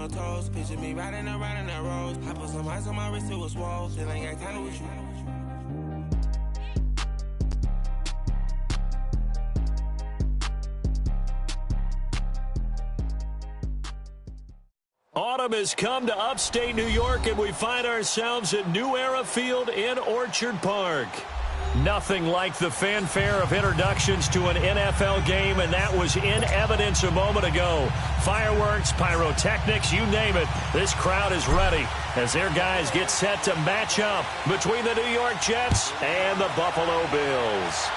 no toes. Picture me riding around in that rose. I put some ice on my wrist, it was swole. Still ain't got time with you. Autumn has come to upstate New York, and we find ourselves at New Era Field in Orchard Park. Nothing like the fanfare of introductions to an NFL game, and that was in evidence a moment ago. Fireworks, pyrotechnics, you name it. This crowd is ready as their guys get set to match up between the New York Jets and the Buffalo Bills.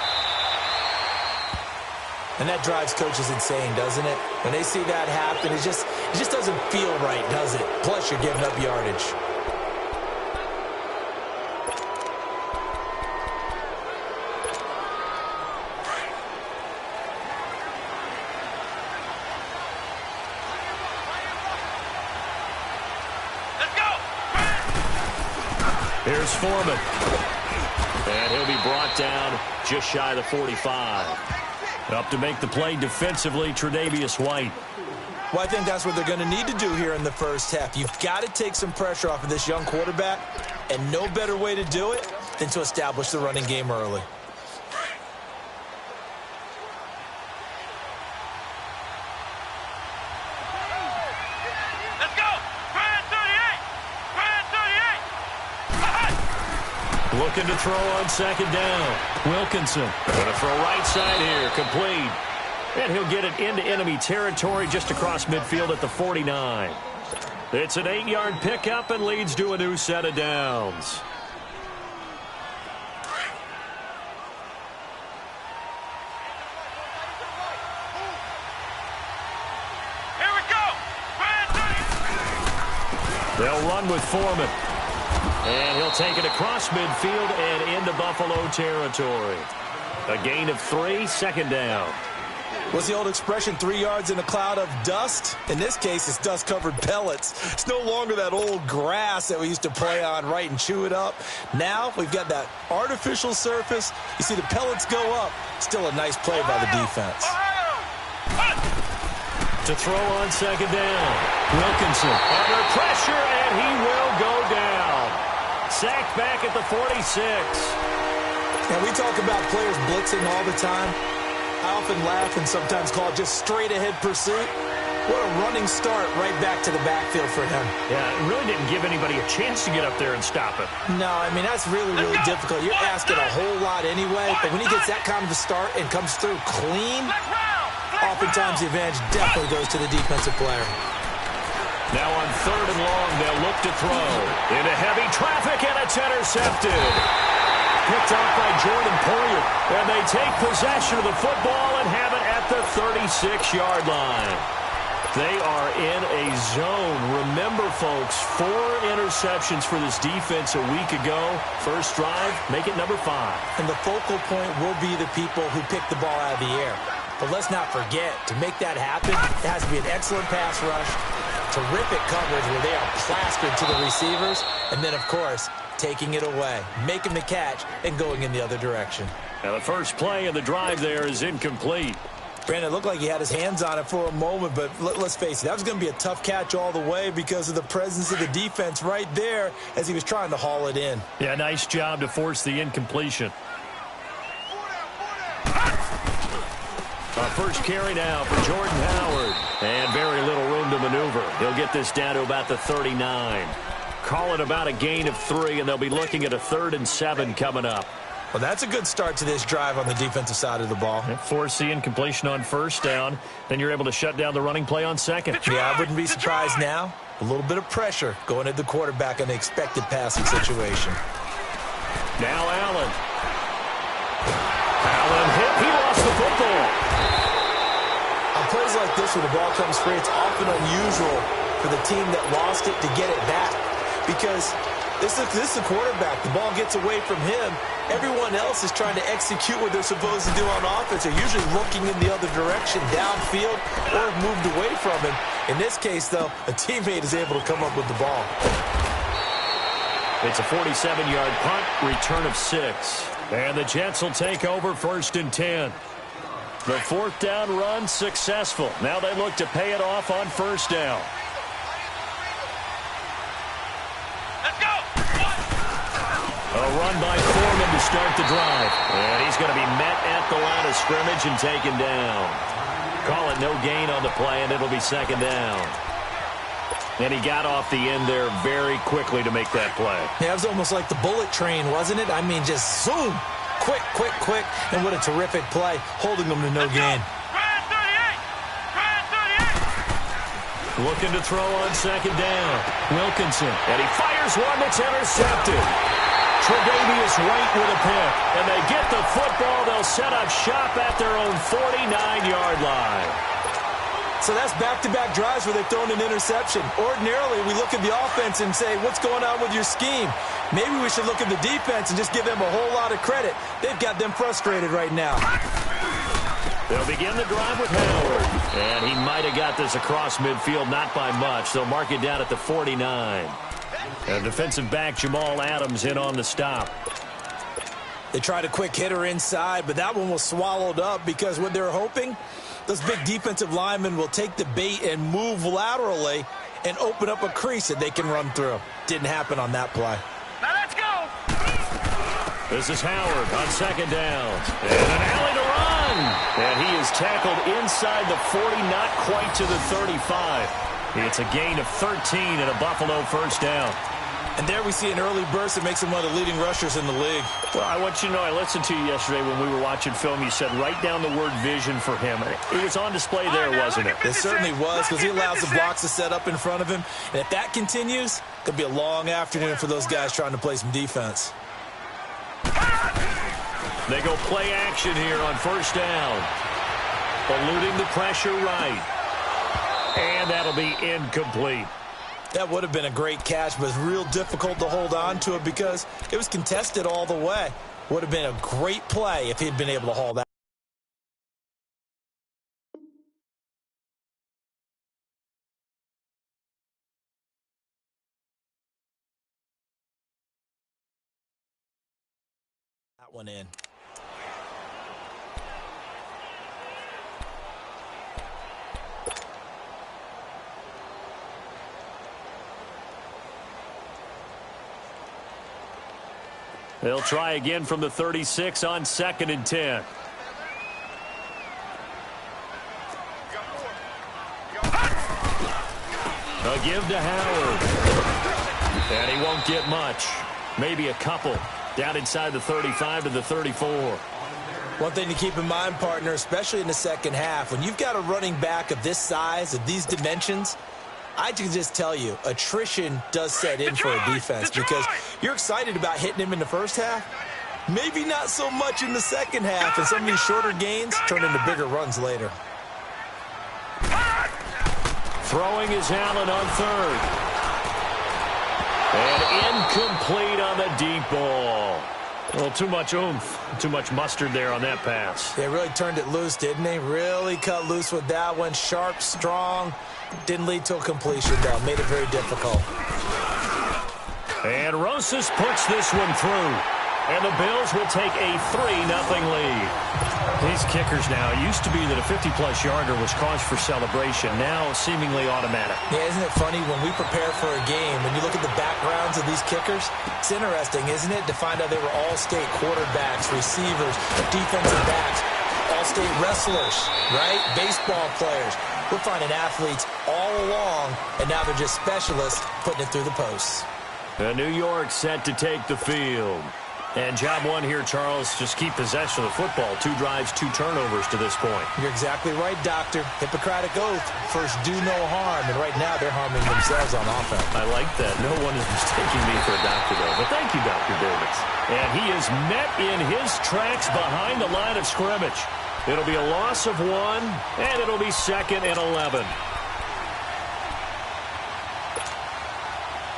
And that drives coaches insane, doesn't it? When they see that happen, it just doesn't feel right, does it? Plus, you're giving up yardage. Let's go! Here's Foreman. And he'll be brought down just shy of the 45. Up to make the play defensively, Tre'Davious White. Well, I think that's what they're going to need to do here in the first half. You've got to take some pressure off of this young quarterback, and no better way to do it than to establish the running game early. Let's go! Brand 38! Brand 38! Looking to throw on second down. Wilkinson going to throw right side here, complete. And he'll get it into enemy territory just across midfield at the 49. It's an 8-yard pickup and leads to a new set of downs. Here we go! Brand 38! They'll run with Foreman. And he'll take it across midfield and into Buffalo territory. A gain of 3, second down. What's the old expression, 3 yards in a cloud of dust? In this case, it's dust-covered pellets. It's no longer that old grass that we used to play on, right, and chew it up. Now we've got that artificial surface. You see the pellets go up. Still a nice play by the defense. To throw on second down. Wilkinson under pressure, and he will go down. Sacked back at the 46. And we talk about players blitzing all the time. I often laugh and sometimes call it just straight-ahead pursuit. What a running start right back to the backfield for him. Yeah, it really didn't give anybody a chance to get up there and stop it. No, I mean, that's really difficult. You're asking a whole lot anyway. But when he gets that kind of a start and comes through clean, oftentimes the advantage definitely goes to the defensive player. Now on third and long, they'll look to throw. Into heavy traffic, and it's intercepted. Picked off by Jordan Poyer. And they take possession of the football and have it at the 36-yard line. They are in a zone. Remember, folks, 4 interceptions for this defense a week ago. First drive, make it number 5. And the focal point will be the people who pick the ball out of the air. But let's not forget, to make that happen, it has to be an excellent pass rush, terrific coverage where they are plastered to the receivers, and then, of course, taking it away, making the catch, and going in the other direction. Now the first play of the drive there is incomplete. Brandon, it looked like he had his hands on it for a moment, but let's face it, that was going to be a tough catch all the way because of the presence of the defense right there as he was trying to haul it in. Yeah, nice job to force the incompletion. First carry now for Jordan Howard. And very little room to maneuver. He'll get this down to about the 39. Call it about a gain of 3, and they'll be looking at a 3rd and 7 coming up. Well, that's a good start to this drive on the defensive side of the ball. Force the incompletion on first down. Then you're able to shut down the running play on second. Yeah, I wouldn't be surprised now. A little bit of pressure going at the quarterback in the expected passing situation. Now Allen. Allen hit. He lost the football. On plays like this, when the ball comes free, it's often unusual for the team that lost it to get it back. Because this is the quarterback. The ball gets away from him. Everyone else is trying to execute what they're supposed to do on offense. They're usually looking in the other direction, downfield, or have moved away from him. In this case, though, a teammate is able to come up with the ball. It's a 47-yard punt, return of 6. And the Jets will take over 1st and 10. The 4th down run successful. Now they look to pay it off on 1st down. run by Foreman to start the drive. And he's going to be met at the line of scrimmage and taken down. Call it no gain on the play, and it'll be second down. And he got off the end there very quickly to make that play. Yeah, it was almost like the bullet train, wasn't it? I mean, just zoom. Quick, quick, quick. And what a terrific play, holding them to no gain. Looking to throw on second down. Wilkinson. And he fires one that's intercepted. Tre'Davious White with a pick. And they get the football. They'll set up shop at their own 49-yard line. So that's back-to-back drives where they've thrown an interception. Ordinarily, we look at the offense and say, what's going on with your scheme? Maybe we should look at the defense and just give them a whole lot of credit. They've got them frustrated right now. They'll begin the drive with Howard. And he might have got this across midfield, not by much. They'll mark it down at the 49. And defensive back Jamal Adams in on the stop. They tried a quick hitter inside, but that one was swallowed up because what they're hoping, those big defensive linemen will take the bait and move laterally and open up a crease that they can run through. Didn't happen on that play. Now let's go. This is Howard on second down. And an alley to run. And he is tackled inside the 40, not quite to the 35. It's a gain of 13 and a Buffalo first down. And there we see an early burst that makes him one of the leading rushers in the league. Well, I want you to know, I listened to you yesterday when we were watching film. You said write down the word vision for him. It was on display there, wasn't it? It certainly was, because he allows the blocks to set up in front of him. And if that continues, it'll be a long afternoon for those guys trying to play some defense. They go play action here on first down. Eluding the pressure right. And that'll be incomplete. That would have been a great catch, but it's real difficult to hold on to it because it was contested all the way. Would have been a great play if he'd been able to haul that. That one in. They'll try again from the 36 on 2nd and 10. A give to Howard. And he won't get much. Maybe a couple. Down inside the 35 to the 34. One thing to keep in mind, partner, especially in the second half, when you've got a running back of this size, of these dimensions, I can just tell you, attrition does set in for a defense because you're excited about hitting him in the first half. Maybe not so much in the second half, and some of these shorter gains turn into bigger runs later. Throwing is Allen on third. And incomplete on the deep ball. Well, too much oomph, too much mustard there on that pass. They really turned it loose, didn't they? Really cut loose with that one. Sharp, strong. Didn't lead to a completion, though. Made it very difficult. And Rosas puts this one through. And the Bills will take a 3-0 lead. These kickers now, it used to be that a 50-plus yarder was cause for celebration. Now seemingly automatic. Yeah, isn't it funny when we prepare for a game, when you look at the backgrounds of these kickers, it's interesting, isn't it, to find out they were all-state quarterbacks, receivers, defensive backs, all-state wrestlers, right? Baseball players. We're finding athletes all along, and now they're just specialists putting it through the posts. New York set to take the field. And job one here, Charles, just keep possession of the football. 2 drives, 2 turnovers to this point. You're exactly right, Doctor. Hippocratic oath. First, do no harm. And right now, they're harming themselves on offense. I like that. No one is mistaking me for a doctor, though. But thank you, Dr. Davis. And he is met in his tracks behind the line of scrimmage. It'll be a loss of 1, and it'll be 2nd and 11.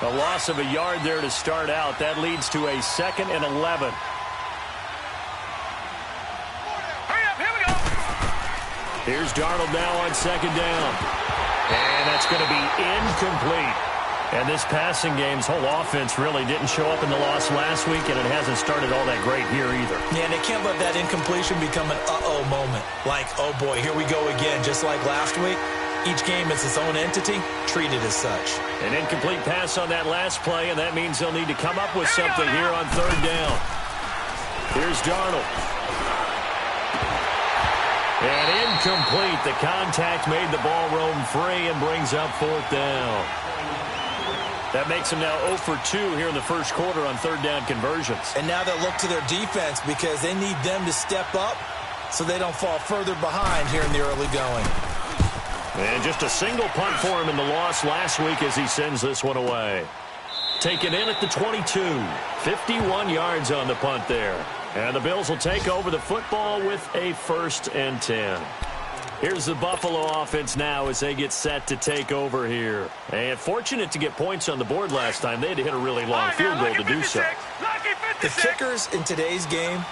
A loss of a yard there to start out. That leads to a 2nd and 11. Hurry up, here we go. Here's Darnold now on 2nd down. And that's going to be incomplete. And this passing game's whole offense really didn't show up in the loss last week, and it hasn't started all that great here either. Yeah, and they can't let that incompletion become an uh-oh moment. Like, oh boy, here we go again, just like last week. Each game is its own entity, treated as such. An incomplete pass on that last play, and that means they'll need to come up with something here on third down. Here's Darnold. And incomplete. The contact made the ball roam free and brings up fourth down. That makes them now 0 for 2 here in the first quarter on third down conversions. And now they'll look to their defense because they need them to step up so they don't fall further behind here in the early going. And just a single punt for him in the loss last week as he sends this one away. Taken in at the 22. 51 yards on the punt there. And the Bills will take over the football with a 1st and 10. Here's the Buffalo offense now as they get set to take over here. And fortunate to get points on the board last time. They had to hit a really long field goal to do so. The kickers in today's game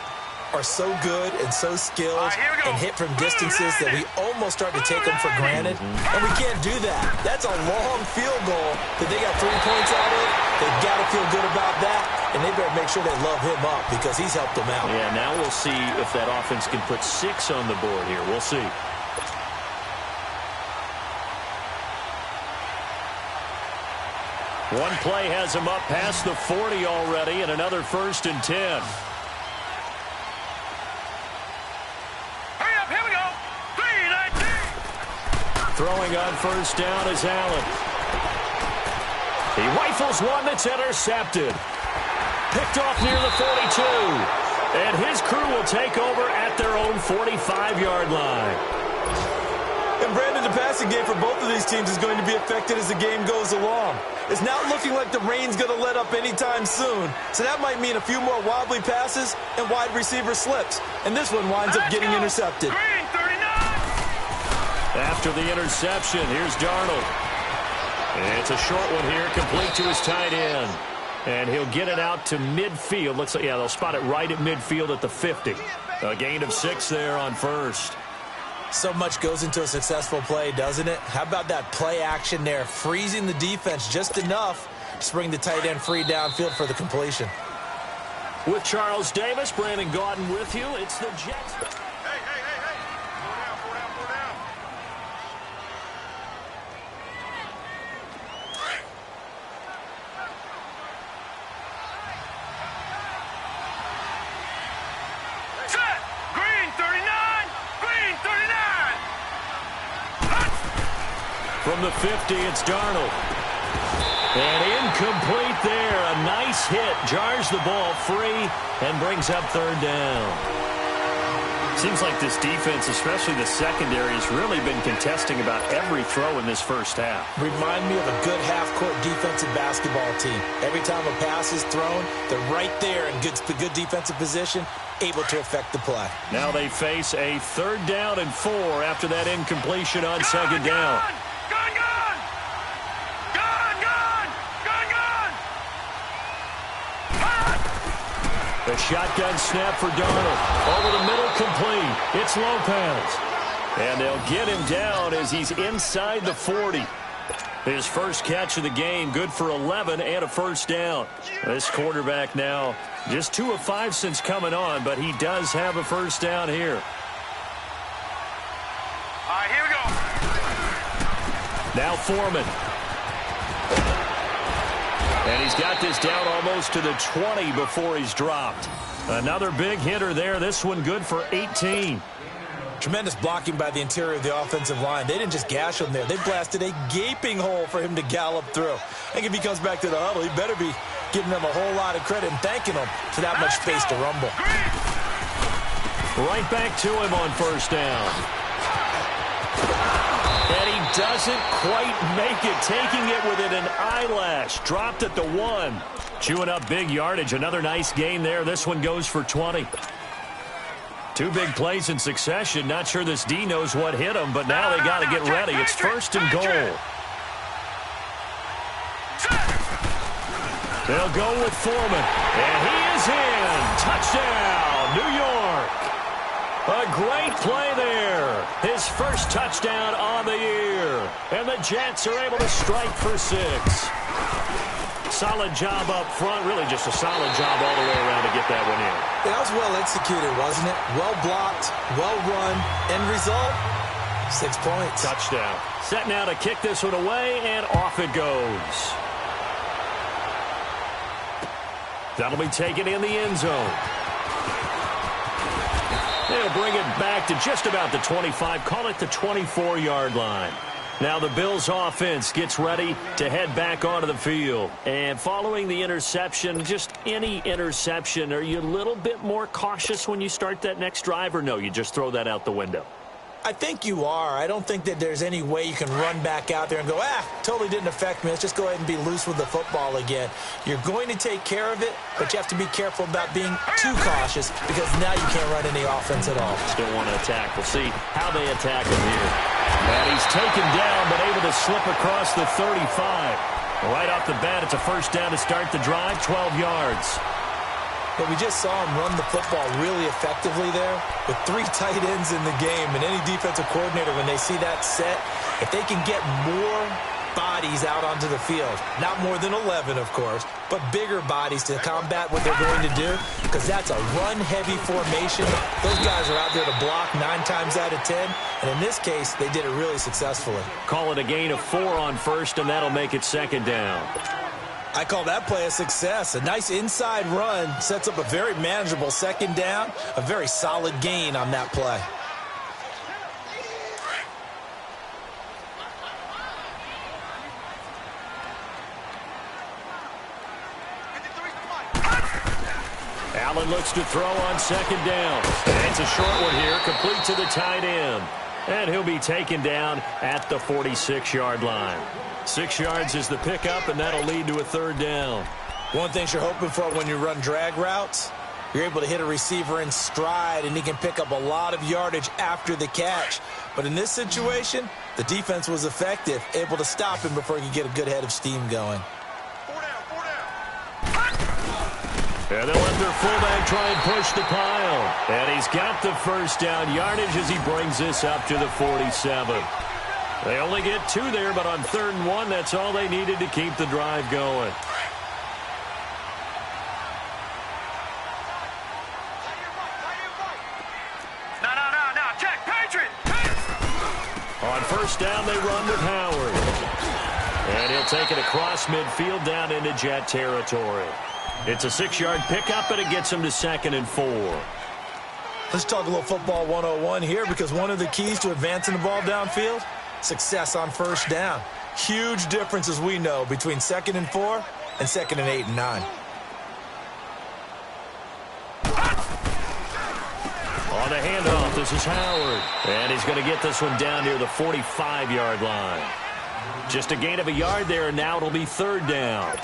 are so good and so skilled and hit from distances that we almost start to take them for granted. And we can't do that. That's a long field goal that they got 3 points out of. They've got to feel good about that. And they better make sure they love him up because he's helped them out. Yeah, now we'll see if that offense can put 6 on the board here. We'll see. One play has him up past the 40 already and another 1st and 10. Throwing on first down is Allen. He rifles one that's intercepted. Picked off near the 42. And his crew will take over at their own 45-yard line. And Brandon, the passing game for both of these teams is going to be affected as the game goes along. It's not looking like the rain's going to let up anytime soon. So that might mean a few more wobbly passes and wide receiver slips. And this one winds up getting intercepted. After the interception, here's Darnold. And it's a short one here, complete to his tight end. And he'll get it out to midfield. Looks like, yeah, they'll spot it right at midfield at the 50. A gain of 6 there on first. So much goes into a successful play, doesn't it? How about that play action there, freezing the defense just enough to bring the tight end free downfield for the completion. With Charles Davis, Brandon Gaudin with you. It's the Jets. From the 50, it's Darnold. And incomplete there. A nice hit. Jars the ball free and brings up third down. Seems like this defense, especially the secondary, has really been contesting about every throw in this first half. Remind me of a good half-court defensive basketball team. Every time a pass is thrown, they're right there in good defensive position, able to affect the play. Now they face a 3rd down and 4 after that incompletion on second down. The shotgun snap for Darnold. Over the middle, complete. It's Lopez. And they'll get him down as he's inside the 40. His first catch of the game, good for 11 and a first down. This quarterback now just 2 of 5 since coming on, but he does have a first down here. All right, here we go. Now Foreman. And he's got this down almost to the 20 before he's dropped. Another big hitter there. This one good for 18. Tremendous blocking by the interior of the offensive line. They didn't just gash him there. They blasted a gaping hole for him to gallop through. I think if he comes back to the huddle, he better be giving them a whole lot of credit and thanking them for that much space to rumble. Right back to him on first down. And he doesn't quite make it, taking it within an eyelash. Dropped at the 1. Chewing up big yardage. Another nice gain there. This one goes for 20. 2 big plays in succession. Not sure this D knows what hit him, but now they got to get ready. It's 1st and goal. They'll go with Foreman. And he is in. Touchdown, New York. A great play there. His first touchdown on the year. And the Jets are able to strike for 6. Solid job up front. Really just a solid job all the way around to get that one in. That was well executed, wasn't it? Well blocked, well run. End result, 6 points. Touchdown. Set now to kick this one away, and off it goes. That'll be taken in the end zone. They'll bring it back to just about the 25, call it the 24-yard line. Now the Bills offense gets ready to head back onto the field. And following the interception, just any interception, are you a little bit more cautious when you start that next drive, or no, you just throw that out the window? I think you are. I don't think that there's any way you can run back out there and go, totally didn't affect me. Let's just go ahead and be loose with the football again. You're going to take care of it, but you have to be careful about being too cautious because now you can't run any offense at all. Still want to attack. We'll see how they attack him here. And he's taken down, but able to slip across the 35. Right off the bat, it's a first down to start the drive, 12 yards. But we just saw him run the football really effectively there with 3 tight ends in the game. And any defensive coordinator, when they see that set, if they can get more bodies out onto the field, not more than 11, of course, but bigger bodies to combat what they're going to do, because that's a run-heavy formation. Those guys are out there to block 9 times out of 10. And in this case, they did it really successfully. Call it a gain of 4 on first, and that'll make it second down. I call that play a success. A nice inside run sets up a very manageable second down, a very solid gain on that play. Allen looks to throw on second down. It's a short one here, complete to the tight end. And he'll be taken down at the 46-yard line. 6 yards is the pickup, and that'll lead to a third down. One thing you're hoping for when you run drag routes, you're able to hit a receiver in stride, and he can pick up a lot of yardage after the catch. But in this situation, the defense was effective, able to stop him before he could get a good head of steam going. And they'll let their fullback try and push the pile. And he's got the first down yardage as he brings this up to the 47. They only get 2 there, but on 3rd and 1, that's all they needed to keep the drive going. No, check, Patriot! On first down, they run with Howard. And he'll take it across midfield down into Jet territory. It's a 6-yard pickup, and it gets him to 2nd and 4. Let's talk a little football 101 here, because one of the keys to advancing the ball downfield, success on first down. Huge difference, as we know, between 2nd and 4 and 2nd and 8 and 9. On the handoff, this is Howard. And he's going to get this one down near the 45-yard line. Just a gain of a yard there, and now it'll be 3rd down.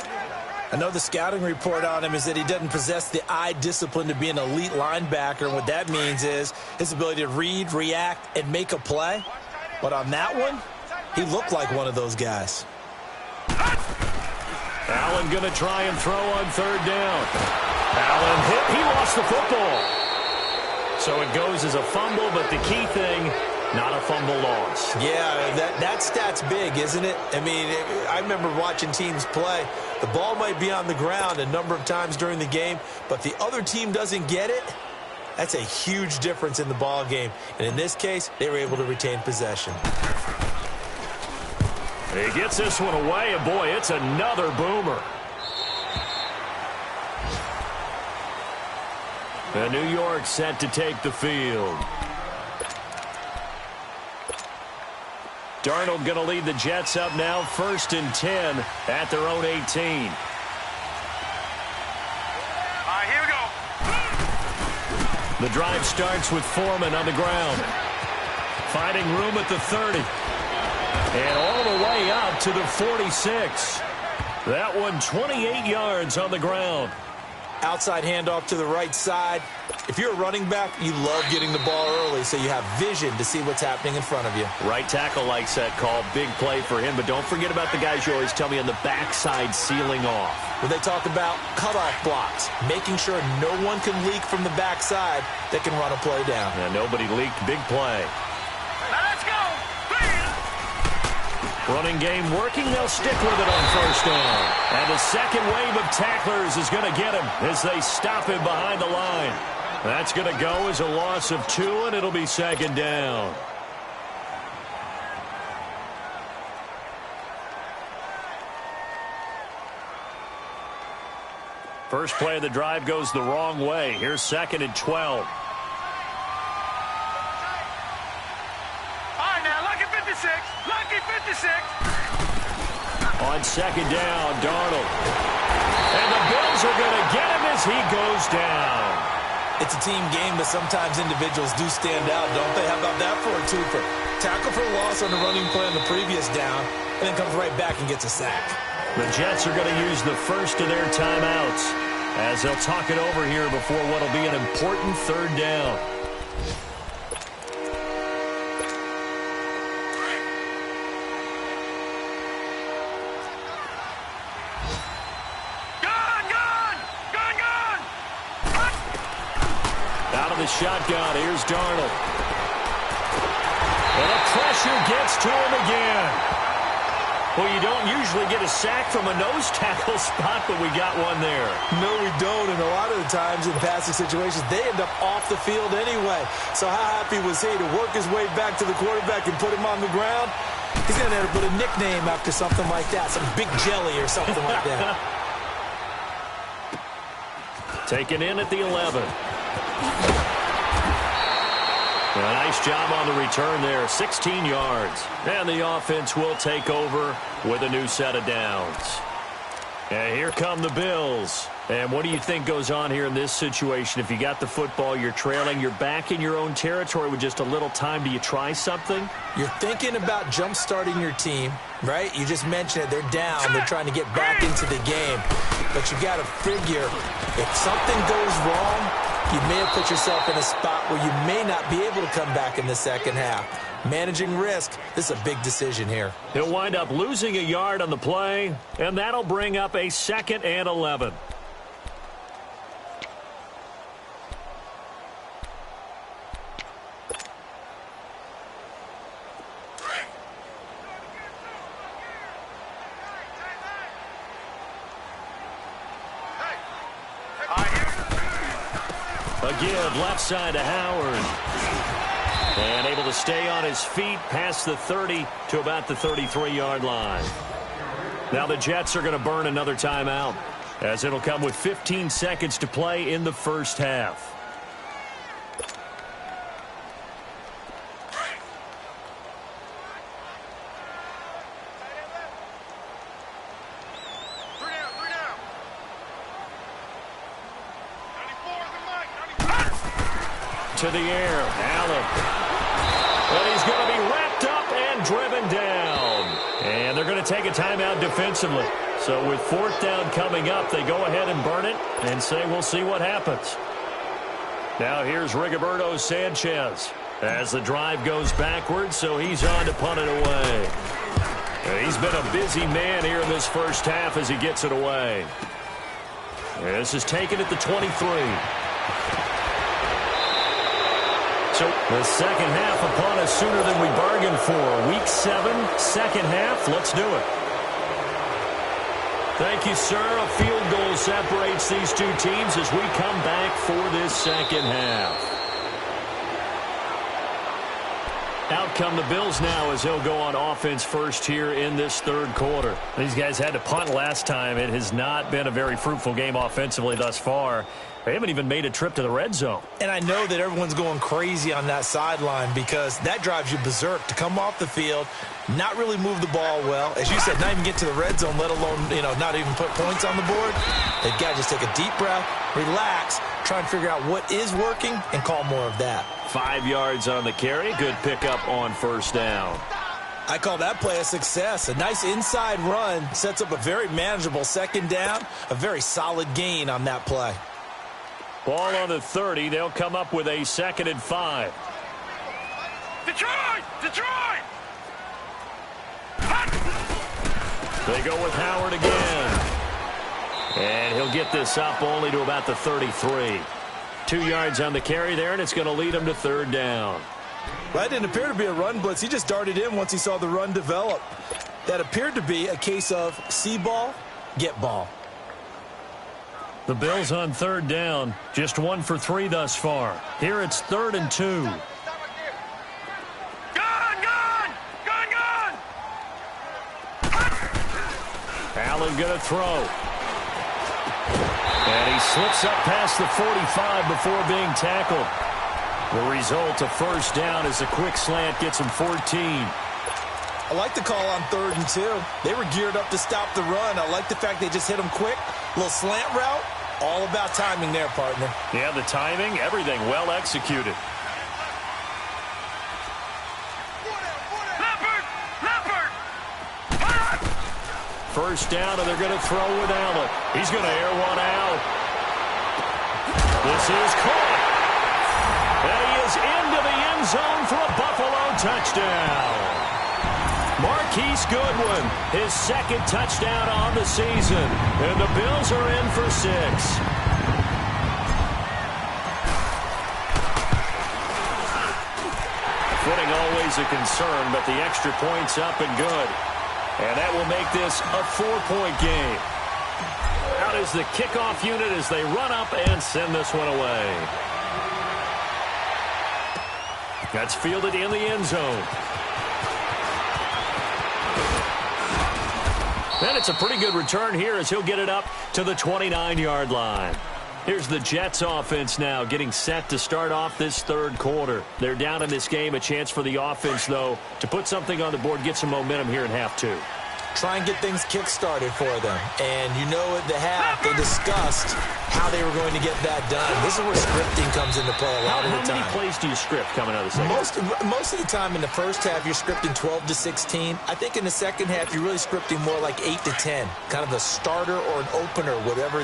I know the scouting report on him is that he doesn't possess the eye discipline to be an elite linebacker. And what that means is his ability to read, react, and make a play. But on that one, he looked like one of those guys. Allen going to try and throw on 3rd down. Allen hit. He lost the football. So it goes as a fumble, but the key thing, not a fumble loss. Yeah, that stat's big, isn't it? I mean, I remember watching teams play. The ball might be on the ground a number of times during the game, but the other team doesn't get it. That's a huge difference in the ball game. And in this case, they were able to retain possession. He gets this one away, and boy, it's another boomer. And New York set to take the field. Darnold going to lead the Jets up now, 1st and 10 at their own 18. All right, here we go. The drive starts with Foreman on the ground. Finding room at the 30. And all the way up to the 46. That one 28 yards on the ground. Outside handoff to the right side. If you're a running back, you love getting the ball early so you have vision to see what's happening in front of you. Right tackle likes that call. Big play for him. But don't forget about the guys you always tell me on the backside sealing off. When they talk about cutoff blocks, making sure no one can leak from the backside that can run a play down. And nobody leaked. Big play. Now let's go. Running game working. They'll stick with it on first down. And the second wave of tacklers is going to get him as they stop him behind the line. That's going to go as a loss of 2, and it'll be 2nd down. First play of the drive goes the wrong way. Here's 2nd and 12. All right, now, lucky 56. Lucky 56. On 2nd down, Darnold. And the Bills are going to get him as he goes down. It's a team game, but sometimes individuals do stand out, don't they? How about that for a twofer? Tackle for loss on the running play on the previous down, and then comes right back and gets a sack. The Jets are going to use the first of their timeouts as they'll talk it over here before what will be an important 3rd down. Out of the shotgun, here's Darnold. And the pressure gets to him again. Well, you don't usually get a sack from a nose tackle spot, but we got one there. No, we don't, and a lot of the times in passing situations, they end up off the field anyway. So how happy was he to work his way back to the quarterback and put him on the ground? He's going to end up with a nickname after something like that, some Big Jelly or something like that. Taken in at the 11. A nice job on the return there, 16 yards. And the offense will take over with a new set of downs. And here come the Bills. And what do you think goes on here in this situation? If you got the football, you're trailing, you're back in your own territory with just a little time. Do you try something? You're thinking about jump-starting your team, right? You just mentioned it. They're down. They're trying to get back into the game. But you got to figure if something goes wrong, you may have put yourself in a spot where you may not be able to come back in the second half. Managing risk, this is a big decision here. He'll wind up losing a yard on the play, and that'll bring up a 2nd and 11. A give left side to Howard. And able to stay on his feet past the 30 to about the 33-yard line. Now the Jets are going to burn another timeout as it'll come with 15 seconds to play in the first half. To the air, Allen. And he's going to be wrapped up and driven down. And they're going to take a timeout defensively. So with 4th down coming up, they go ahead and burn it and say we'll see what happens. Now here's Rigoberto Sanchez as the drive goes backwards, so he's on to punt it away. And he's been a busy man here in this first half as he gets it away. This is taken at the 23. So the second half upon us sooner than we bargained for. Week 7, second half. Let's do it. Thank you, sir. A field goal separates these two teams as we come back for this second half. Out come the Bills now as they'll go on offense first here in this 3rd quarter. These guys had to punt last time. It has not been a very fruitful game offensively thus far. They haven't even made a trip to the red zone. And I know that everyone's going crazy on that sideline because that drives you berserk to come off the field, not really move the ball well. As you said, not even get to the red zone, let alone, not even put points on the board. They've got to just take a deep breath, relax, try and figure out what is working and call more of that. 5 yards on the carry. Good pickup on 1st down. I call that play a success. A nice inside run sets up a very manageable 2nd down, a very solid gain on that play. Ball on the 30. They'll come up with a 2nd and 5. Detroit! Detroit! They go with Howard again. And he'll get this up only to about the 33. 2 yards on the carry there, and it's going to lead him to 3rd down. That didn't appear to be a run blitz. He just darted in once he saw the run develop. That appeared to be a case of see ball, get ball. The Bills on 3rd down, just 1 for 3 thus far. Here it's 3rd and 2. Gun! Allen going to throw. And he slips up past the 45 before being tackled. The result, a first down as a quick slant gets him 14. I like the call on 3rd and 2. They were geared up to stop the run. I like the fact they just hit him quick. Little slant route. All about timing there, partner. Yeah, the timing, everything well executed. First down, and they're going to throw with Allen. He's going to air one out. This is caught. And he is into the end zone for a Buffalo touchdown. Marquise Goodwin, his second touchdown on the season. And the Bills are in for 6. Footing always a concern, but the extra point's up and good. And that will make this a 4-point game. Out is the kickoff unit as they run up and send this one away. That's fielded in the end zone. And it's a pretty good return here as he'll get it up to the 29-yard line. Here's the Jets offense now getting set to start off this third quarter. They're down in this game. A chance for the offense, though, to put something on the board, get some momentum here in half 2. Try and get things kick-started for them. And you know at the half, they discussed how they were going to get that done. This is where scripting comes into play a lot of the time. How many plays do you script coming out of the second? Most of the time in the first half, you're scripting 12 to 16. I think in the second half, you're really scripting more like 8 to 10. Kind of a starter or an opener, whatever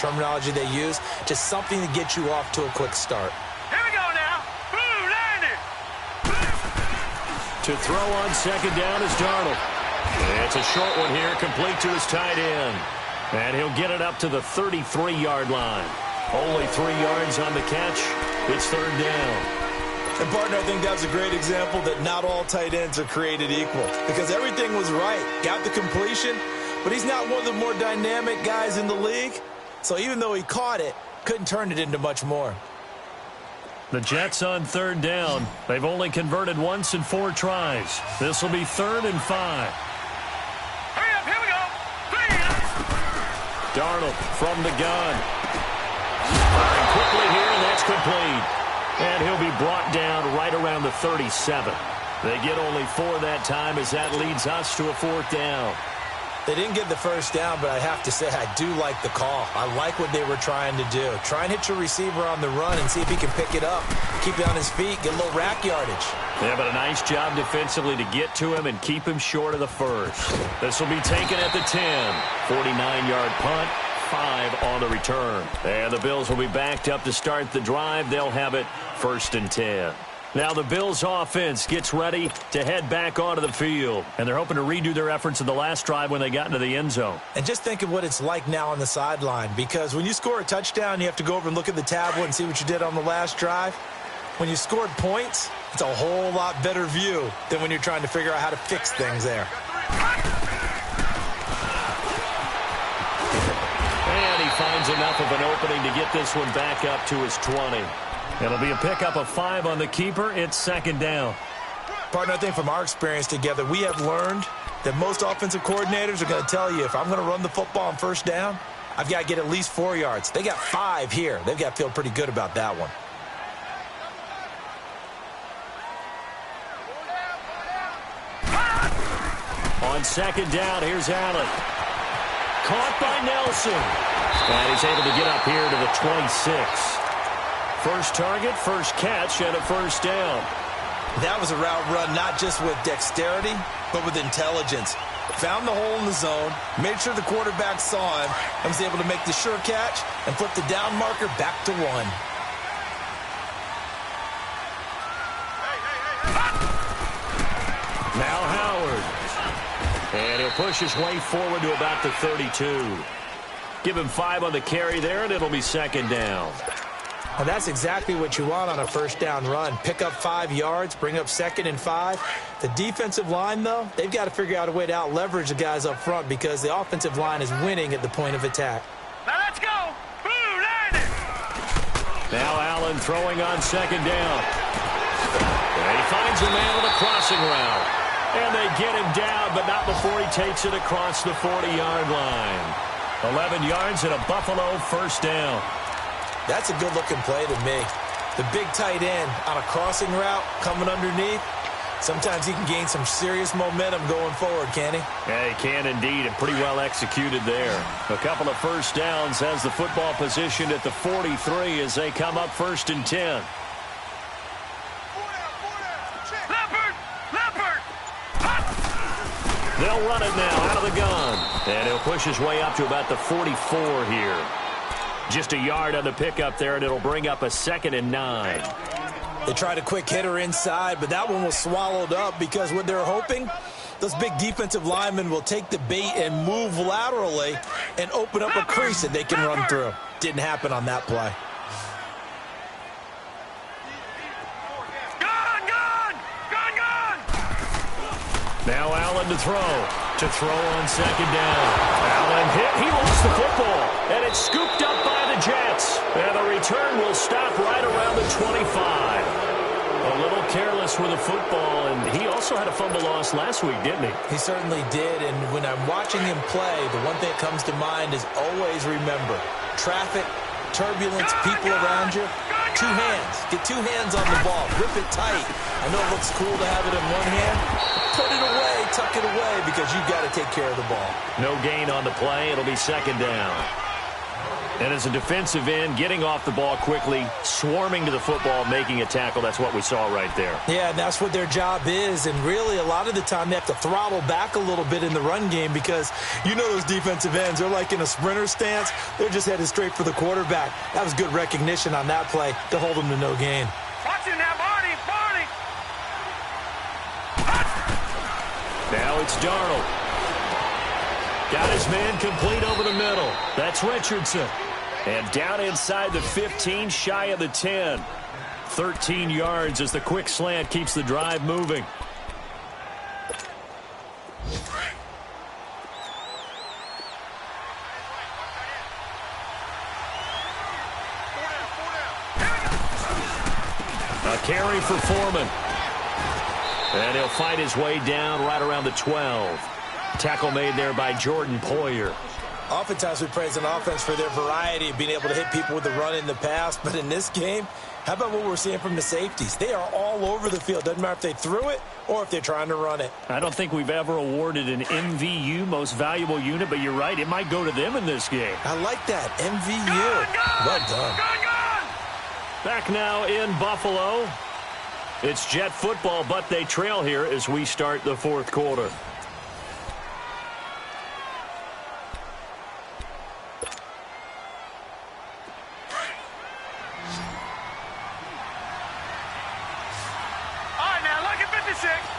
terminology they use. Just something to get you off to a quick start. Here we go now. Boom, landed. To throw on second down is Darnold. It's a short one here, complete to his tight end. And he'll get it up to the 33-yard line. Only 3 yards on the catch. It's third down. And, partner, I think that's a great example that not all tight ends are created equal. Because everything was right. Got the completion, but he's not one of the more dynamic guys in the league. So even though he caught it, couldn't turn it into much more. The Jets on third down. They've only converted once in 4 tries. This will be 3rd and 5. Here we go. Darnold from the gun. Firing quickly here, and that's complete. And he'll be brought down right around the 37. They get only 4 that time as that leads us to a 4th down. They didn't get the first down, but I have to say I do like the call. I like what they were trying to do. Try and hit your receiver on the run and see if he can pick it up. Keep it on his feet, get a little rack yardage. Yeah, but a nice job defensively to get to him and keep him short of the first. This will be taken at the 10. 49-yard punt, 5 on the return. And the Bills will be backed up to start the drive. They'll have it 1st and 10. Now the Bills offense gets ready to head back onto the field. And they're hoping to redo their efforts in the last drive when they got into the end zone. And just think of what it's like now on the sideline. Because when you score a touchdown, you have to go over and look at the tablet and see what you did on the last drive. When you scored points, it's a whole lot better view than when you're trying to figure out how to fix things there. And he finds enough of an opening to get this one back up to his 20. It'll be a pickup of 5 on the keeper. It's 2nd down. Partner, I think from our experience together, we have learned that most offensive coordinators are going to tell you if I'm going to run the football on first down, I've got to get at least 4 yards. They got 5 here. They've got to feel pretty good about that one. On 2nd down, here's Allen. Caught by Nelson. And he's able to get up here to the 26. First target, first catch, and a first down. That was a route run not just with dexterity, but with intelligence. Found the hole in the zone, made sure the quarterback saw him, and was able to make the sure catch and flip the down marker back to 1. Now Howard. And he'll push his way forward to about the 32. Give him 5 on the carry there, and it'll be 2nd down. And that's exactly what you want on a first down run. Pick up 5 yards, bring up 2nd and 5. The defensive line, though, they've got to figure out a way to out-leverage the guys up front because the offensive line is winning at the point of attack. Now let's go. Boom, landed. Now Allen throwing on 2nd down. And he finds a man on the crossing route. And they get him down, but not before he takes it across the 40-yard line. 11 yards and a Buffalo first down. That's a good-looking play to me. The big tight end on a crossing route coming underneath. Sometimes he can gain some serious momentum going forward, can he? Yeah, he can indeed, and pretty well executed there. A couple of first downs has the football positioned at the 43 as they come up 1st and 10. They'll run it now out of the gun. And he'll push his way up to about the 44 here. Just a yard on the pickup there, and it'll bring up a 2nd and 9. They tried a quick hitter inside, but that one was swallowed up because what they're hoping, those big defensive linemen will take the bait and move laterally and open up a crease that they can run through. Didn't happen on that play. Now Allen to throw on 2nd down. Allen hit, he lost the football, and it's scooped up by the Jets. And the return will stop right around the 25. A little careless with the football, and he also had a fumble loss last week, didn't he? He certainly did, and when I'm watching him play, the one thing that comes to mind is always remember, traffic, turbulence, people around you, 2 hands. Get 2 hands on the ball. Grip it tight. I know it looks cool to have it in one hand. Put it away, tuck it away, because you've got to take care of the ball. No gain on the play. It'll be 2nd down. And as a defensive end, getting off the ball quickly, swarming to the football, making a tackle, that's what we saw right there. Yeah, and that's what their job is. And really, a lot of the time, they have to throttle back a little bit in the run game because you know those defensive ends, they're like in a sprinter stance. They're just headed straight for the quarterback. That was good recognition on that play to hold them to no gain. Watch it now, Barney. Now it's Darnold. Got his man complete over the middle. That's Richardson. And down inside the 15, shy of the 10. 13 yards as the quick slant keeps the drive moving. A carry for Foreman. And he'll fight his way down right around the 12. Tackle made there by Jordan Poyer. Oftentimes we praise an offense for their variety of being able to hit people with the run in the pass. But in this game, how about what we're seeing from the safeties? They are all over the field. Doesn't matter if they threw it or if they're trying to run it. I don't think we've ever awarded an MVU, most valuable unit, but you're right. It might go to them in this game. I like that. MVU. Well done. Back now in Buffalo. It's Jet football, but they trail here as we start the 4th quarter.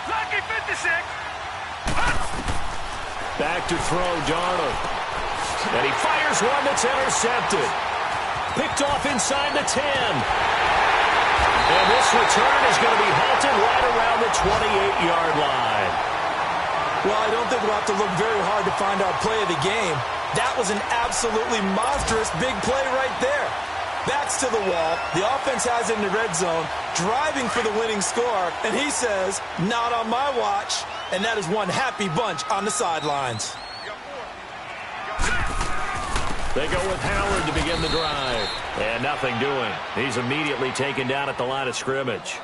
Lucky 56. Back to throw, Darnold. And he fires one that's intercepted. Picked off inside the 10. And this return is going to be halted right around the 28-yard line. Well, I don't think we'll have to look very hard to find our play of the game. That was an absolutely monstrous big play right there. Backs to the wall. The offense has it in the red zone, driving for the winning score. And he says, not on my watch. And that is one happy bunch on the sidelines. They go with Howard to begin the drive. And nothing doing. He's immediately taken down at the line of scrimmage.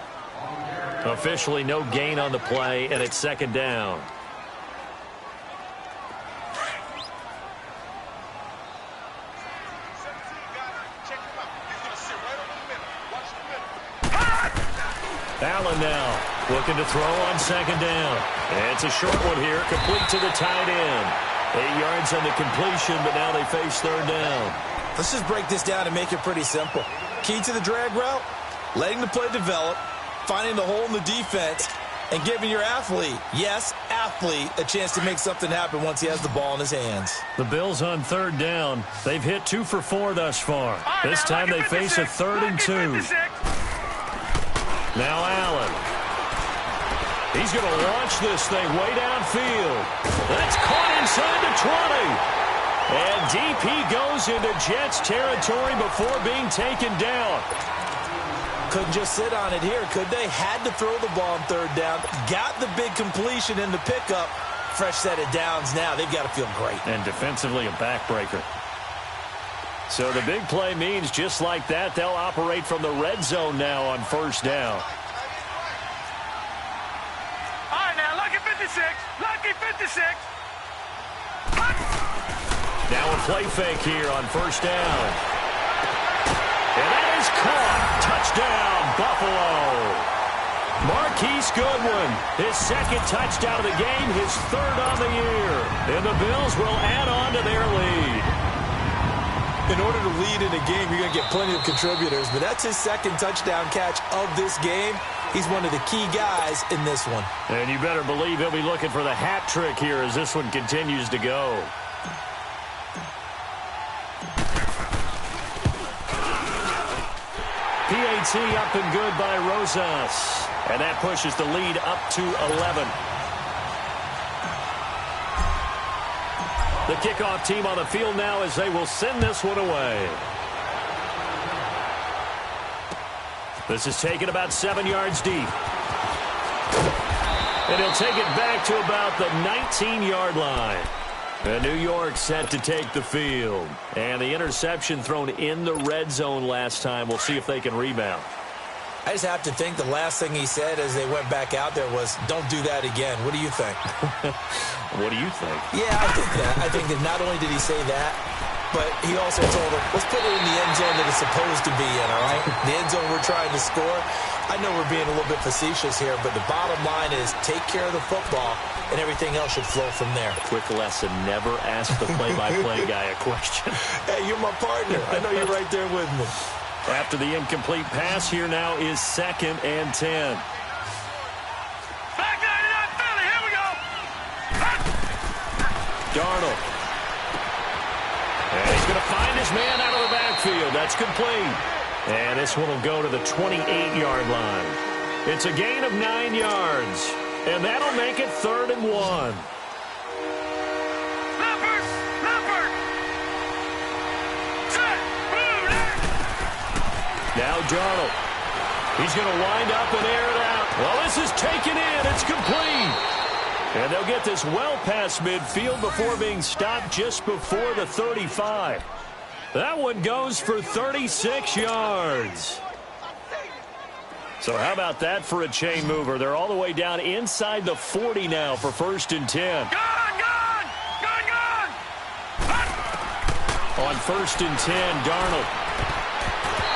Officially no gain on the play, and it's 2nd down. Allen now looking to throw on 2nd down. And it's a short one here, complete to the tight end. 8 yards on the completion, but now they face 3rd down. Let's just break this down and make it pretty simple. Key to the drag route, letting the play develop, finding the hole in the defense, and giving your athlete, yes, athlete, a chance to make something happen once he has the ball in his hands. The Bills on 3rd down. They've hit 2 for 4 thus far. This time they face a 3rd and 2. Now Allen. He's going to launch this thing way downfield. That's caught inside the 20. And DP goes into Jets territory before being taken down. Couldn't just sit on it here, could they? Had to throw the ball on 3rd down. Got the big completion in the pickup. fresh set of downs now. They've got to feel great. And defensively, a backbreaker. So the big play means just like that, they'll operate from the red zone now on first down. All right, now, lucky 56. Lucky 56. Now a play fake here on first down. And that is caught. Touchdown, Buffalo. Marquise Goodwin, his second touchdown of the game, his third on the year. And the Bills will add on to their lead. In order to lead in a game, you're going to get plenty of contributors, but that's his second touchdown catch of this game. He's one of the key guys in this one. And you better believe he'll be looking for the hat trick here as this one continues to go. PAT up and good by Rosas. And that pushes the lead up to 11. The kickoff team on the field now as they will send this one away. This is taken about 7 yards deep. And he'll take it back to about the 19-yard line. And New York set to take the field. And the interception thrown in the red zone last time. We'll see if they can rebound. I just have to think the last thing he said as they went back out there was, don't do that again. What do you think? What do you think? Yeah, I think that. I think that not only did he say that, but he also told them, let's put it in the end zone that it's supposed to be in, all right? The end zone we're trying to score. I know we're being a little bit facetious here, but the bottom line is take care of the football, and everything else should flow from there. Quick lesson, never ask the play-by-play guy a question. Hey, you're my partner. I know you're right there with me. After the incomplete pass, here now is 2nd and 10. Back 99 Philly, here we go. Darnold. And he's going to find his man out of the backfield. That's complete. And this one will go to the 28-yard line. It's a gain of 9 yards. And that'll make it 3rd and 1. Now Darnold. He's going to wind up and air it out. Well, this is taken in. It's complete. And they'll get this well past midfield before being stopped just before the 35. That one goes for 36 yards. So how about that for a chain mover? They're all the way down inside the 40 now for 1st and 10. Gone! On 1st and 10, Darnold.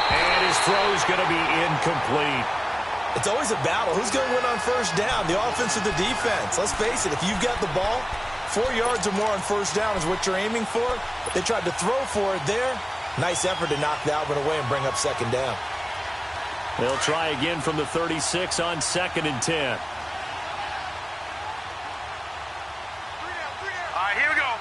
And his throw's going to be incomplete. It's always a battle. Who's going to win on first down, the offense or the defense? Let's face it, if you've got the ball, 4 yards or more on first down is what you're aiming for. They tried to throw for it there. Nice effort to knock that one away and bring up 2nd down. They'll try again from the 36 on 2nd and 10. All right, here we go.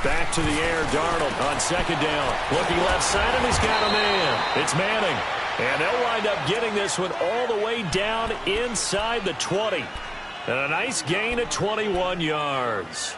Back to the air, Darnold on 2nd down. Looking left side, and he's got a man. It's Manning. And they'll wind up getting this one all the way down inside the 20. And a nice gain of 21 yards.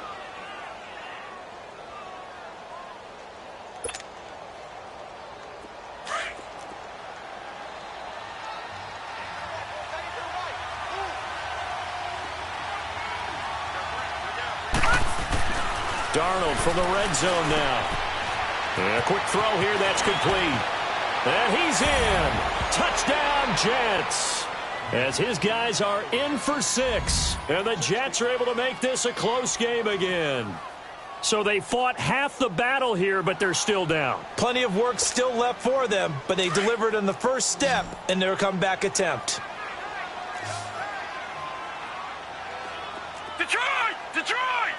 Darnold from the red zone now. And a quick throw here, that's complete. And he's in. Touchdown, Jets. As his guys are in for 6. And the Jets are able to make this a close game again. So they fought half the battle here, but they're still down. Plenty of work still left for them, but they delivered in the first step in their comeback attempt. Detroit! Detroit!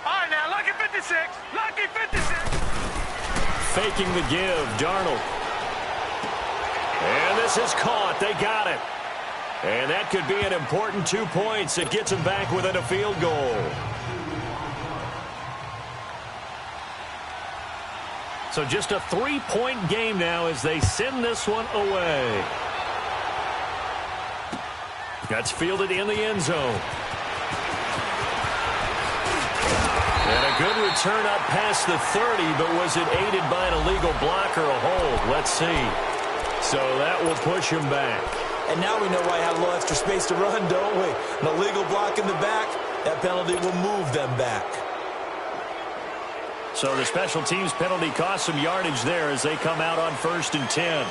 All right, now, lucky 56. Lucky 56. Faking the give, Darnold. And this is caught. They got it. And that could be an important 2 points. It gets them back within a field goal. So just a 3-point game now as they send this one away. That's fielded in the end zone. And a good return up past the 30, but was it aided by an illegal block or a hold? Let's see. So that will push him back. And now we know why I had a little extra space to run, don't we? An illegal block in the back. That penalty will move them back. So the special teams penalty cost some yardage there as they come out on 1st and 10.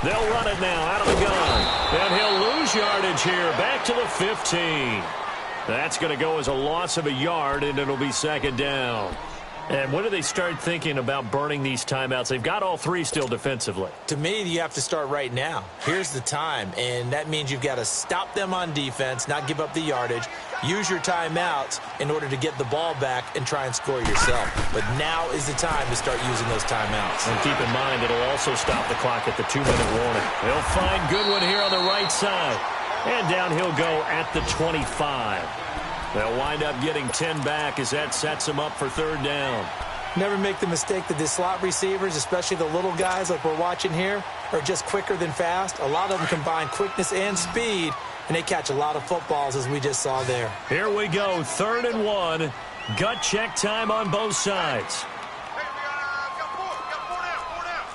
They'll run it now out of the gun. And he'll lose yardage here. Back to the 15. That's going to go as a loss of a yard, and it'll be 2nd down. And when do they start thinking about burning these timeouts? They've got all 3 still defensively. To me, you have to start right now. Here's the time, and that means you've got to stop them on defense, not give up the yardage, use your timeouts in order to get the ball back and try and score yourself. But now is the time to start using those timeouts. And keep in mind, it'll also stop the clock at the 2-minute warning. They'll find Goodwin here on the right side. And down he'll go at the 25. They'll wind up getting 10 back as that sets them up for 3rd down. Never make the mistake that the slot receivers, especially the little guys like we're watching here, are just quicker than fast. A lot of them combine quickness and speed, and they catch a lot of footballs, as we just saw there. Here we go, 3rd and 1. Gut check time on both sides. Hey, we got 4 down.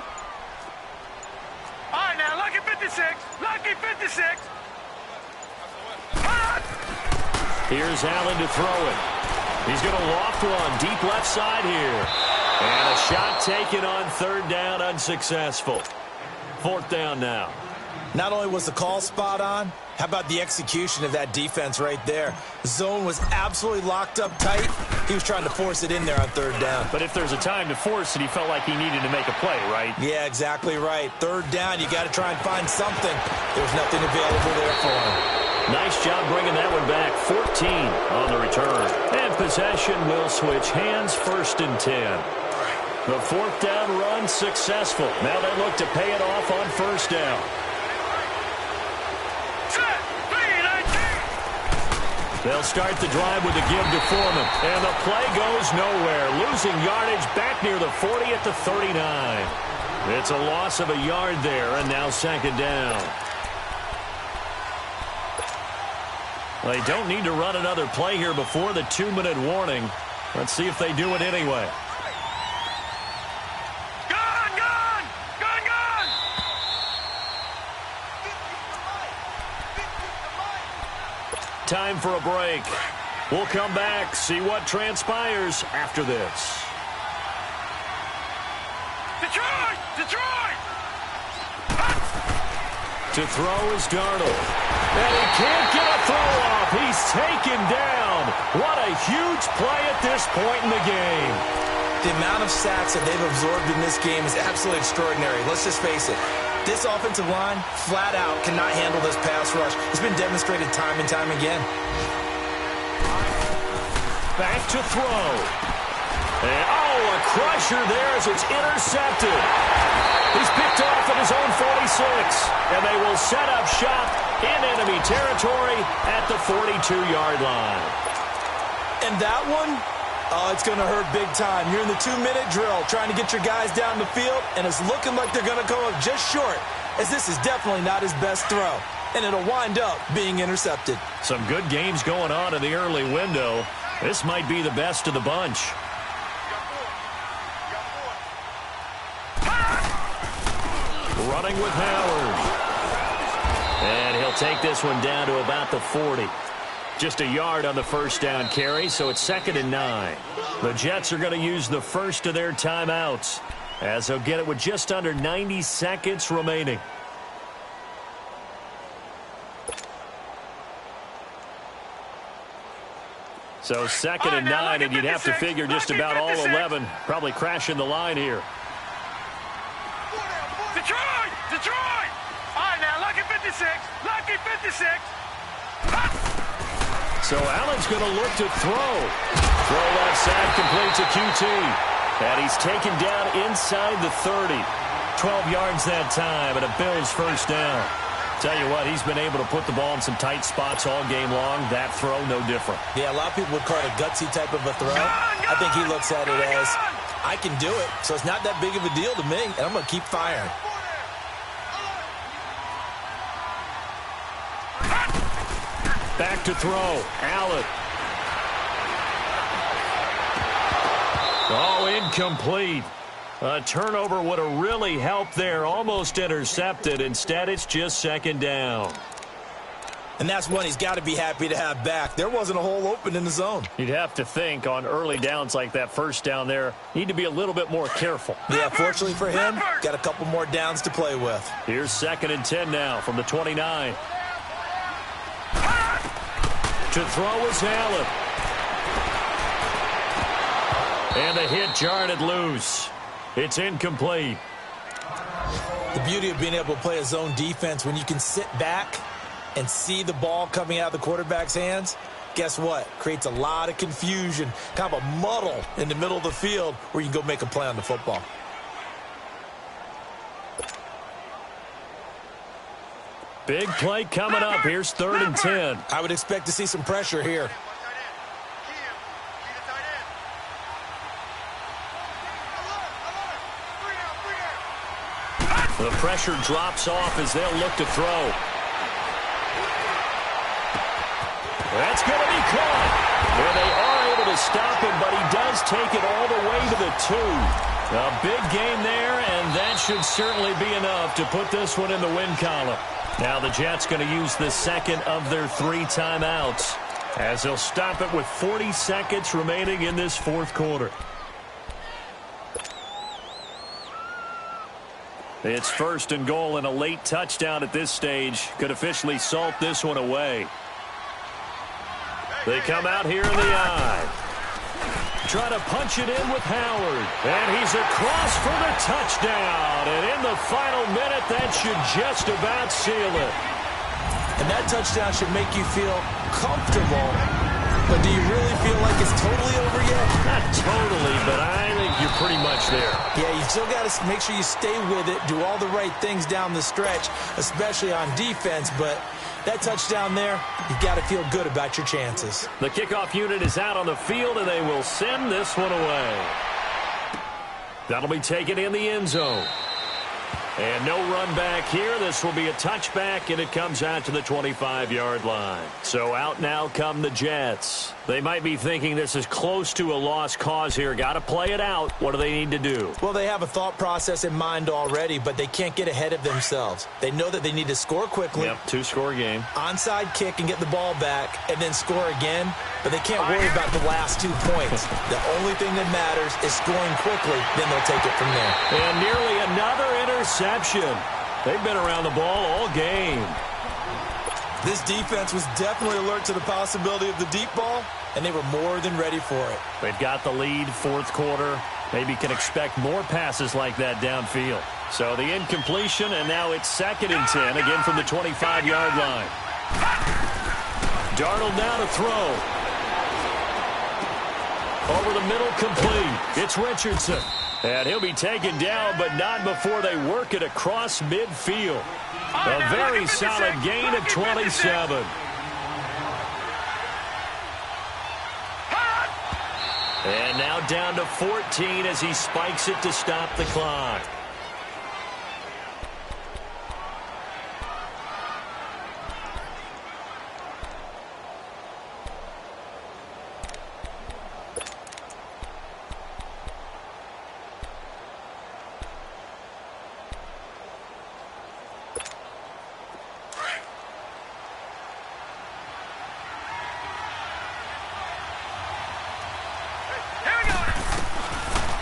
All right, now, lucky 56. Lucky 56. Here's Allen to throw it. He's going to loft one deep left side here. And a shot taken on 3rd down, unsuccessful. 4th down now. Not only was the call spot on, how about the execution of that defense right there? The zone was absolutely locked up tight. He was trying to force it in there on 3rd down. But if there's a time to force it, he felt like he needed to make a play, right? Yeah, exactly right. 3rd down, you got to try and find something. There's nothing available there for him. Nice job bringing that one back. 14 on the return. And possession will switch hands, 1st and 10. The 4th down run successful. Now they look to pay it off on 1st down. They'll start the drive with a give to Foreman. And the play goes nowhere. Losing yardage back near the 40 at the 39. It's a loss of a yard there, and now 2nd down. They don't need to run another play here before the 2-minute warning. Let's see if they do it anyway. Gun! Time for a break. We'll come back, see what transpires after this. Detroit! To throw is Darnold. And he can't get a throw off. He's taken down. What a huge play at this point in the game. The amount of sacks that they've absorbed in this game is absolutely extraordinary. Let's just face it. This offensive line, flat out, cannot handle this pass rush. It's been demonstrated time and time again. Back to throw. And, a crusher there as it's intercepted. He's picked off at his own 46. And they will set up shop in enemy territory at the 42-yard line. And that one, it's going to hurt big time. You're in the 2-minute drill trying to get your guys down the field, and it's looking like they're going to come up just short, as this is definitely not his best throw. And it'll wind up being intercepted. Some good games going on in the early window. This might be the best of the bunch. Running with Howard. And he'll take this one down to about the 40. Just a yard on the 1st down carry, so it's 2nd and 9. The Jets are going to use the first of their timeouts, as they'll get it with just under 90 seconds remaining. So 2nd and 9, and you'd have to figure just about all 11 probably crashing the line here. Detroit! All right, now, lucky 56. Lucky 56. So Allen's going to look to throw. Throw left side, completes a QT. And he's taken down inside the 30. 12 yards that time, and a Bills 1st down. Tell you what, he's been able to put the ball in some tight spots all game long. That throw, no different. Yeah, a lot of people would call it a gutsy type of a throw. I think he looks at it as, I can do it, so it's not that big of a deal to me, and I'm going to keep firing. Back to throw. Allen. Oh, incomplete. A turnover would have really helped there. Almost intercepted. Instead, it's just second down. And that's one he's got to be happy to have back. There wasn't a hole open in the zone. You'd have to think on early downs like that first down there, need to be a little bit more careful. Yeah, fortunately for him, got a couple more downs to play with. Here's 2nd and 10 now from the 29. To throw is Allen. And the hit jarred it loose. It's incomplete. The beauty of being able to play a zone defense when you can sit back and see the ball coming out of the quarterback's hands, guess what? Creates a lot of confusion, kind of a muddle in the middle of the field where you can go make a play on the football. Big play coming up. Here's 3rd and 10. I would expect to see some pressure here. The pressure drops off as they'll look to throw. That's going to be caught. And they are able to stop him, but he does take it all the way to the 2. A big game there, and that should certainly be enough to put this one in the win column. Now the Jets going to use the 2nd of their 3 timeouts as they'll stop it with 40 seconds remaining in this 4th quarter. It's 1st and goal, and a late touchdown at this stage could officially salt this one away. They come out here in the eye. Try to punch it in with Howard. And he's across for the touchdown. And in the final minute, that should just about seal it. And that touchdown should make you feel comfortable. But do you really feel like it's totally over yet? Not totally, but I think you're pretty much there. Yeah, you still got to make sure you stay with it, do all the right things down the stretch, especially on defense. But that touchdown there, you got to feel good about your chances. The kickoff unit is out on the field, and they will send this one away. That'll be taken in the end zone. And no run back here. This will be a touchback, and it comes out to the 25-yard line. So out now come the Jets. They might be thinking this is close to a lost cause here. Got to play it out. What do they need to do? Well, they have a thought process in mind already, but they can't get ahead of themselves. They know that they need to score quickly. Yep, 2-score game. Onside kick and get the ball back, and then score again. But they can't worry about the last 2 points. The only thing that matters is scoring quickly. Then they'll take it from there. And nearly another interception. They've been around the ball all game. This defense was definitely alert to the possibility of the deep ball, and they were more than ready for it. They've got the lead, 4th quarter. Maybe can expect more passes like that downfield. So the incompletion, and now it's 2nd and 10, again from the 25-yard line. Darnold now to throw. Over the middle, complete. It's Richardson. And he'll be taken down, but not before they work it across midfield. A very solid gain of 27. And now down to 14 as he spikes it to stop the clock.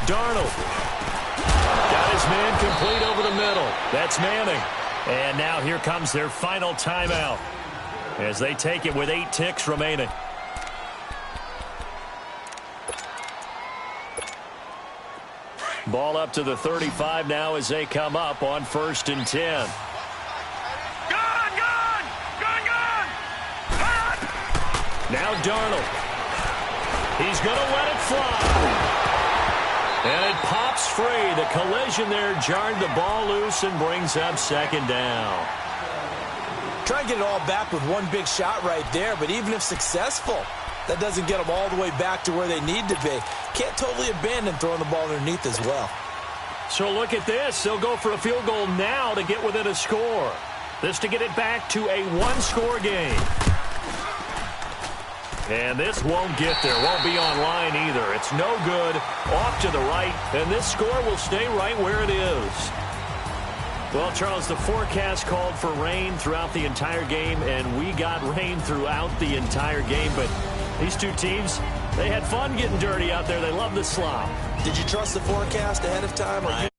Darnold got his man complete over the middle. That's Manning. And now here comes their final timeout as they take it with 8 ticks remaining. Ball up to the 35 now as they come up on 1st and 10. Now Darnold. He's going to let it fly. And it pops free. The collision there jarred the ball loose and brings up 2nd down. Try and get it all back with one big shot right there, but even if successful, that doesn't get them all the way back to where they need to be. Can't totally abandon throwing the ball underneath as well. So look at this. They'll go for a field goal now to get within a score. This to get it back to a 1-score game. And this won't get there. Won't be online either. It's no good. Off to the right. And this score will stay right where it is. Well, Charles, the forecast called for rain throughout the entire game, and we got rain throughout the entire game. But these two teams, they had fun getting dirty out there. They love the slop. Did you trust the forecast ahead of time? Or